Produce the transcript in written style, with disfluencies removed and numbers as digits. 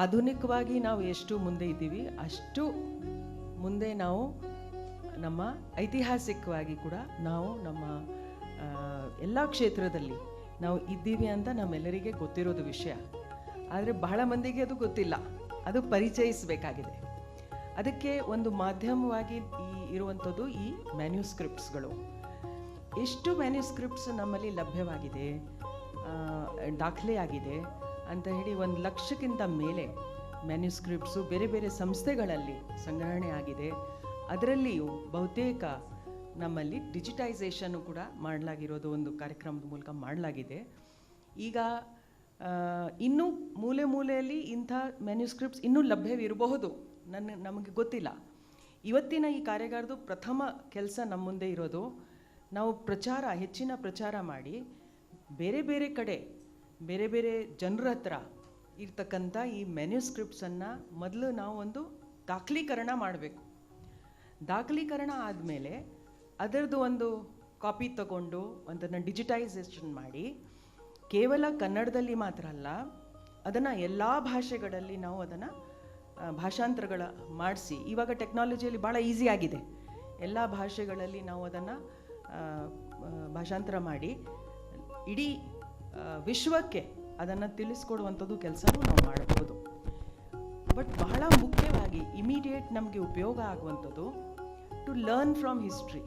ಆಧುನಿಕವಾಗಿ ನಾವು ಎಷ್ಟು ಮುಂದೆ ಇದ್ದೀವಿ ಅಷ್ಟು ಮುಂದೆ ನಾವು ನಮ್ಮ ಐತಿಹಾಸಿಕವಾಗಿ ಕೂಡ ನಾವು ನಮ್ಮ ಎಲ್ಲ ಕ್ಷೇತ್ರದಲ್ಲಿ ನಾವು ಇದ್ದೀವಿ ಅಂತ ನಮ್ಮೆಲ್ಲರಿಗೆ ಗೊತ್ತಿರೋದು ವಿಷಯ. ಆದರೆ ಬಹಳ ಮಂದಿಗೆ ಅದು ಗೊತ್ತಿಲ್ಲ, ಅದು ಪರಿಚಯಿಸಬೇಕಾಗಿದೆ. ಅದಕ್ಕೆ ಒಂದು ಮಾಧ್ಯಮವಾಗಿ ಇರುವಂಥದ್ದು ಈ ಮ್ಯಾನ್ಯುಸ್ಕ್ರಿಪ್ಟ್ಸ್ಗಳು. ಎಷ್ಟು ಮ್ಯಾನ್ಯುಸ್ಕ್ರಿಪ್ಟ್ಸ್ ನಮ್ಮಲ್ಲಿ ಲಭ್ಯವಾಗಿದೆ, ದಾಖಲೆಯಾಗಿದೆ ಅಂತ ಹೇಳಿ 1,00,000ಕ್ಕಿಂತ ಮೇಲೆ ಮ್ಯಾನ್ಯುಸ್ಕ್ರಿಪ್ಟ್ಸು ಬೇರೆ ಬೇರೆ ಸಂಸ್ಥೆಗಳಲ್ಲಿ ಸಂಗ್ರಹಣೆ ಆಗಿದೆ. ಅದರಲ್ಲಿಯೂ ಬಹುತೇಕ ನಮ್ಮಲ್ಲಿ ಡಿಜಿಟೈಸೇಷನ್ನು ಕೂಡ ಮಾಡಲಾಗಿರೋದು ಒಂದು ಕಾರ್ಯಕ್ರಮದ ಮೂಲಕ ಮಾಡಲಾಗಿದೆ. ಈಗ ಇನ್ನೂ ಮೂಲೆ ಮೂಲೆಯಲ್ಲಿ ಇಂಥ ಮ್ಯಾನ್ಯುಸ್ಕ್ರಿಪ್ಟ್ಸ್ ಇನ್ನೂ ಲಭ್ಯವಿರಬಹುದು, ನಮಗೆ ಗೊತ್ತಿಲ್ಲ. ಇವತ್ತಿನ ಈ ಕಾರ್ಯಾಗಾರದ ಪ್ರಥಮ ಕೆಲಸ ನಮ್ಮ ಮುಂದೆ ಇರೋದು, ನಾವು ಹೆಚ್ಚಿನ ಪ್ರಚಾರ ಮಾಡಿ ಬೇರೆ ಬೇರೆ ಕಡೆ ಬೇರೆ ಬೇರೆ ಜನರ ಹತ್ರ ಇರ್ತಕ್ಕಂಥ ಈ ಮ್ಯಾನ್ಯುಸ್ಕ್ರಿಪ್ಟ್ಸನ್ನು ಮೊದಲು ನಾವು ಒಂದು ದಾಖಲೀಕರಣ ಮಾಡಬೇಕು. ದಾಖಲೀಕರಣ ಆದಮೇಲೆ ಅದರದ್ದು ಒಂದು ಕಾಪಿ ತಗೊಂಡು ಅದನ್ನು ಡಿಜಿಟೈಸೇಷನ್ ಮಾಡಿ ಕೇವಲ ಕನ್ನಡದಲ್ಲಿ ಮಾತ್ರ ಅಲ್ಲ, ಅದನ್ನು ಎಲ್ಲ ಭಾಷೆಗಳಲ್ಲಿ ನಾವು ಅದನ್ನು ಭಾಷಾಂತರಗಳ ಮಾಡಿಸಿ, ಇವಾಗ ಟೆಕ್ನಾಲಜಿಯಲ್ಲಿ ಭಾಳ ಈಸಿ ಆಗಿದೆ, ಎಲ್ಲ ಭಾಷೆಗಳಲ್ಲಿ ನಾವು ಅದನ್ನು ಭಾಷಾಂತರ ಮಾಡಿ ಇಡೀ ವಿಶ್ವಕ್ಕೆ ಅದನ್ನು ತಿಳಿಸ್ಕೊಡುವಂಥದ್ದು ಕೆಲಸನೂ ನಾವು ಮಾಡಬಹುದು. ಬಟ್ ಬಹಳ ಮುಖ್ಯವಾಗಿ ಇಮಿಡಿಯೇಟ್ ನಮಗೆ ಉಪಯೋಗ ಆಗುವಂಥದ್ದು ಟು ಲರ್ನ್ ಫ್ರಮ್ ಹಿಸ್ಟ್ರಿ.